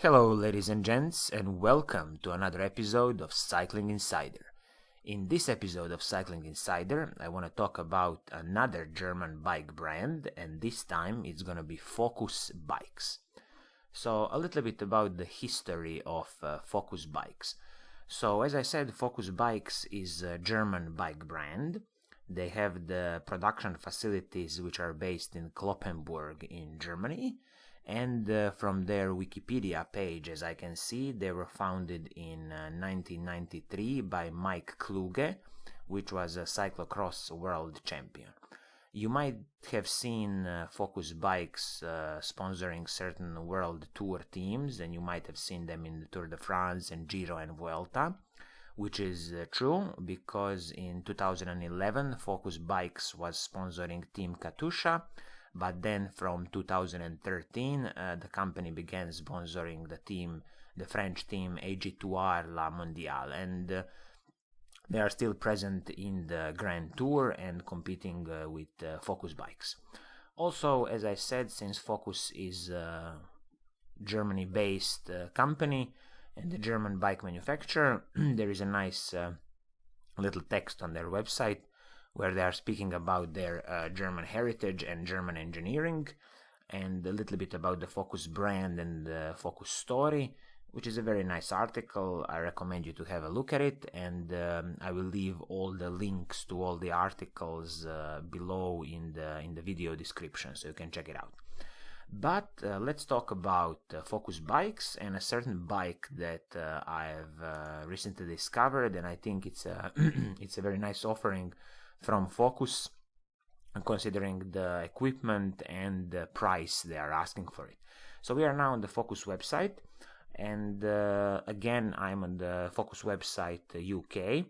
Hello ladies and gents, and welcome to another episode of Cycling Insider. In this episode of Cycling Insider, I want to talk about another German bike brand, and this time it's going to be Focus Bikes. So a little bit about the history of Focus Bikes. So as I said, Focus Bikes is a German bike brand. They have the production facilities which are based in Kloppenburg in Germany. And from their Wikipedia page, as I can see, they were founded in 1993 by Mike Kluge, which was a cyclocross world champion. You might have seen Focus Bikes sponsoring certain world tour teams, and you might have seen them in the Tour de France and Giro and Vuelta, which is true because in 2011 Focus Bikes was sponsoring Team Katusha. But then from 2013, the company began sponsoring the French team AG2R La Mondiale, and they are still present in the Grand Tour and competing with Focus Bikes. Also, as I said, since Focus is a Germany-based company and a German bike manufacturer, there is a nice little text on their website where they are speaking about their German heritage and German engineering, and a little bit about the Focus brand and the Focus story, which is a very nice article. I recommend you to have a look at it, and I will leave all the links to all the articles below in the video description, so you can check it out. But let's talk about Focus Bikes and a certain bike that I have recently discovered, and I think it's a it's a very nice offering from Focus, considering the equipment and the price they are asking for it. So we are now on the Focus website, and again I'm on the Focus website UK.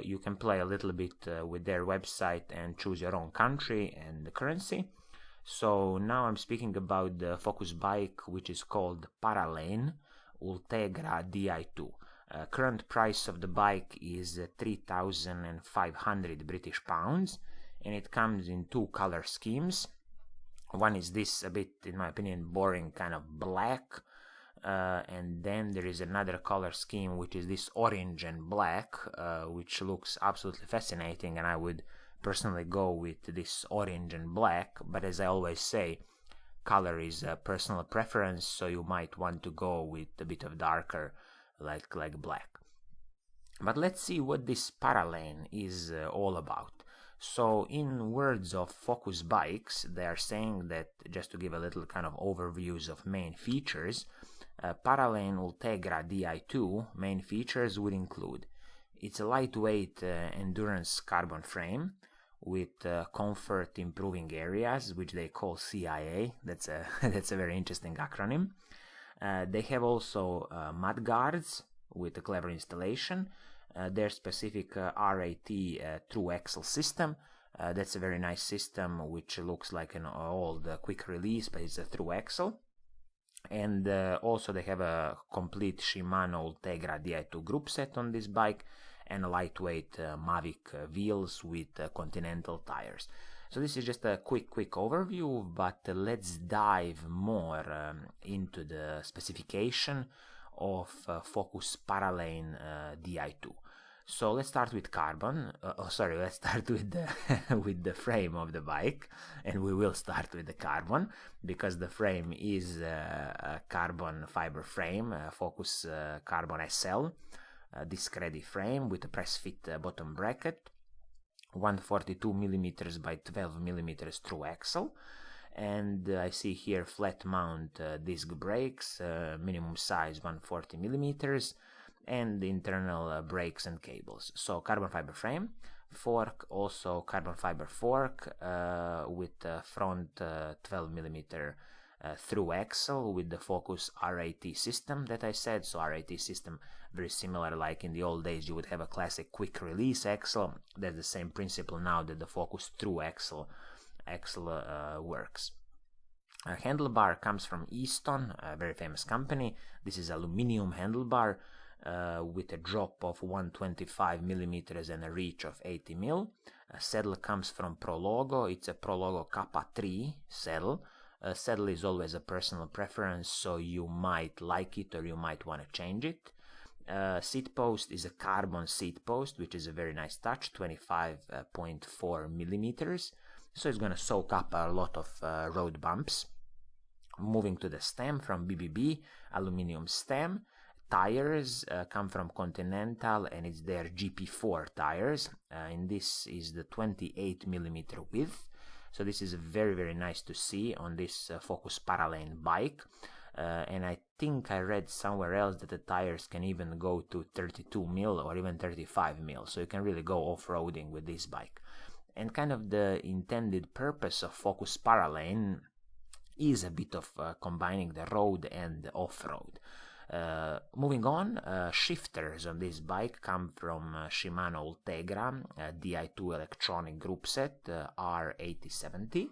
You can play a little bit with their website and choose your own country and the currency. So now I'm speaking about the Focus bike, which is called Paralane Ultegra Di2. Current price of the bike is 3,500 British pounds, and it comes in two color schemes. One is this a bit, in my opinion, boring kind of black, and then there is another color scheme which is this orange and black, which looks absolutely fascinating, and I would personally go with this orange and black, but as I always say, color is a personal preference, so you might want to go with a bit of darker like black. But let's see what this Paralane is all about. So in words of Focus Bikes, they are saying that, just to give a little kind of overviews of main features, Paralane Ultegra Di2 main features would include: it's a lightweight endurance carbon frame with comfort improving areas, which they call CIA. That's a that's a very interesting acronym. They have also mud guards with a clever installation. Their specific RAT through axle system. That's a very nice system, which looks like an old quick release, but it's a through axle. And also they have a complete Shimano Ultegra Di2 group set on this bike, and a lightweight Mavic wheels with Continental tires. So this is just a quick overview, but let's dive more into the specification of Focus Paralane Di2. So let's start with carbon. Let's start with the with the frame of the bike, and we will start with the carbon because the frame is a carbon fiber frame, Focus Carbon SL, disc-ready frame with a press-fit bottom bracket. 142 millimeters by 12 millimeters through axle, and I see here flat mount disc brakes, minimum size 140 millimeters, and internal brakes and cables. So carbon fiber frame, fork also carbon fiber fork with front 12 millimeter through axle with the Focus RAT system that I said. So RAT system, very similar, like in the old days you would have a classic quick release axle. That's the same principle now that the Focus through axle works. Handlebar comes from Easton, a very famous company. This is aluminium handlebar with a drop of 125 millimeters and a reach of 80 mil. Saddle comes from Prologo. It's a Prologo Kappa 3 saddle Sadly, it's always a personal preference, so you might like it or you might want to change it. Seat post is a carbon seat post, which is a very nice touch, 25.4 millimeters, so it's going to soak up a lot of road bumps. Moving to the stem from BBB, aluminum stem. Tires come from Continental, and it's their GP4 tires, and this is the 28 millimeter width. So this is very, very nice to see on this Focus Paralane bike. And I think I read somewhere else that the tires can even go to 32 mil or even 35 mil, so you can really go off-roading with this bike. And kind of the intended purpose of Focus Paralane is a bit of combining the road and the off-road. Moving on, shifters on this bike come from Shimano Ultegra Di2 electronic group set R8070,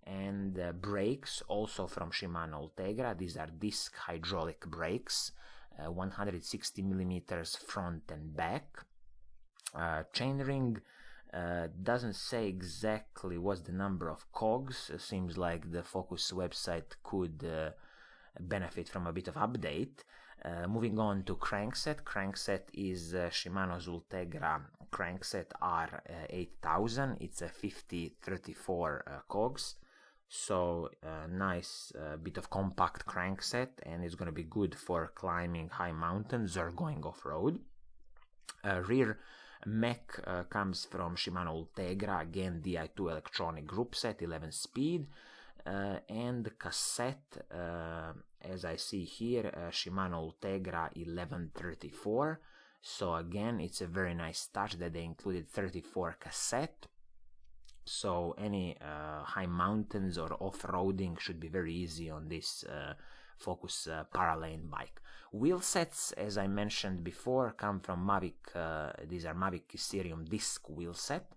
and brakes also from Shimano Ultegra. These are disc hydraulic brakes, 160 millimeters front and back. Chainring doesn't say exactly what's the number of cogs. Seems like the Focus website could benefit from a bit of update. Moving on to crankset. Crankset is Shimano's Ultegra crankset R8000. It's a 5034 cogs, so nice bit of compact crankset, and it's going to be good for climbing high mountains or going off-road. Rear mech comes from Shimano Ultegra, again Di2 electronic group set, 11 speed. And cassette, as I see here, Shimano Ultegra 1134. So again, it's a very nice touch that they included 34 cassette. So any high mountains or off-roading should be very easy on this Focus Paralane bike. Wheel sets, as I mentioned before, come from Mavic. These are Mavic Ethereum disc wheel set.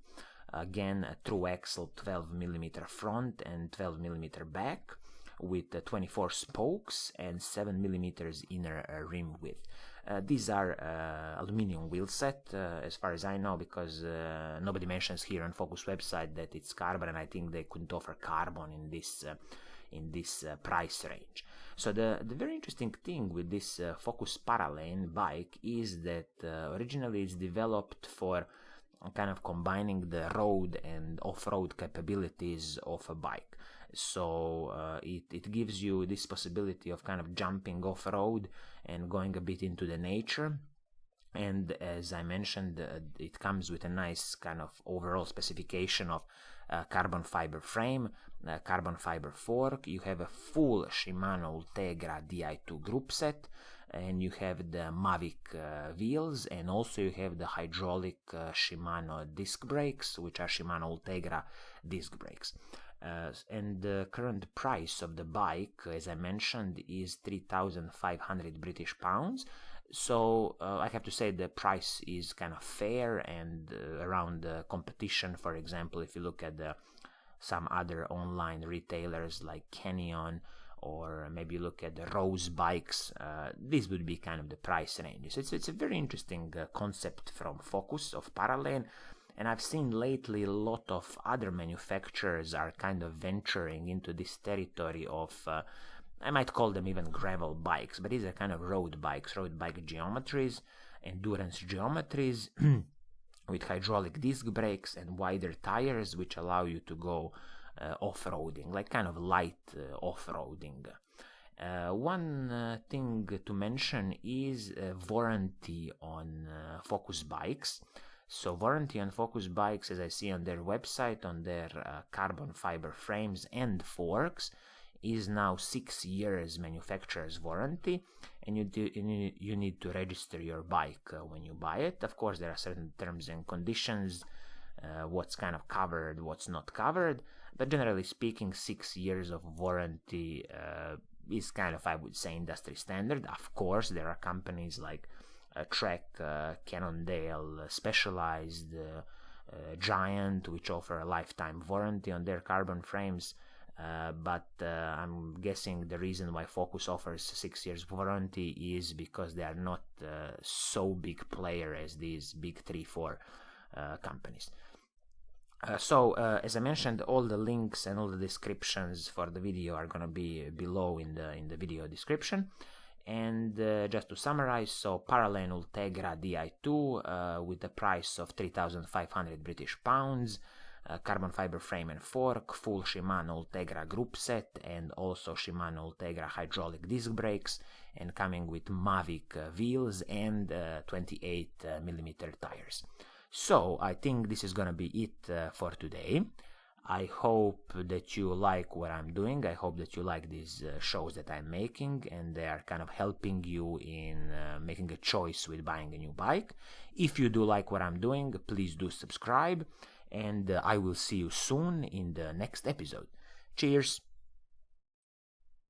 Again, a true axle 12mm front and 12mm back with 24 spokes and 7mm inner rim width. These are aluminum wheel set, as far as I know, because nobody mentions here on Focus website that it's carbon, and I think they couldn't offer carbon in this price range. So the very interesting thing with this Focus Paralane bike is that originally it's developed for kind of combining the road and off-road capabilities of a bike. So it gives you this possibility of kind of jumping off-road and going a bit into the nature. And as I mentioned, it comes with a nice kind of overall specification of carbon fiber frame, carbon fiber fork. You have a full Shimano Ultegra Di2 group set, and you have the Mavic wheels, and also you have the hydraulic Shimano disc brakes, which are Shimano Ultegra disc brakes. And the current price of the bike, as I mentioned, is 3,500 British pounds. So I have to say the price is kind of fair and around the competition. For example, if you look at some other online retailers like Canyon, or maybe look at the Rose bikes, this would be kind of the price range. So it's a very interesting concept from Focus of Paralane, and I've seen lately a lot of other manufacturers are kind of venturing into this territory of, I might call them even gravel bikes, but these are kind of road bikes, road bike geometries, endurance geometries, with hydraulic disc brakes and wider tires, which allow you to go off-roading, like kind of light off-roading. One thing to mention is warranty on Focus bikes. So warranty on Focus bikes, as I see on their website, on their carbon fiber frames and forks, is now 6 years manufacturer's warranty, and you need to register your bike when you buy it. Of course, there are certain terms and conditions, what's kind of covered, what's not covered, but generally speaking, 6 years of warranty is kind of, I would say, industry standard. Of course, there are companies like Trek, Cannondale, Specialized, Giant, which offer a lifetime warranty on their carbon frames, but I'm guessing the reason why Focus offers 6 years warranty is because they are not so big player as these big 3-4 companies. As I mentioned, all the links and all the descriptions for the video are gonna be below in the video description. And just to summarize, so Paralane Ultegra Di2 with the price of 3,500 British pounds, carbon fiber frame and fork, full Shimano Ultegra group set, and also Shimano Ultegra hydraulic disc brakes, and coming with Mavic wheels and 28mm tires. So I think this is gonna be it for today. I hope that you like what I'm doing. I hope that you like these shows that I'm making, and they are kind of helping you in making a choice with buying a new bike. If you do like what I'm doing, please do subscribe, and I will see you soon in the next episode. Cheers!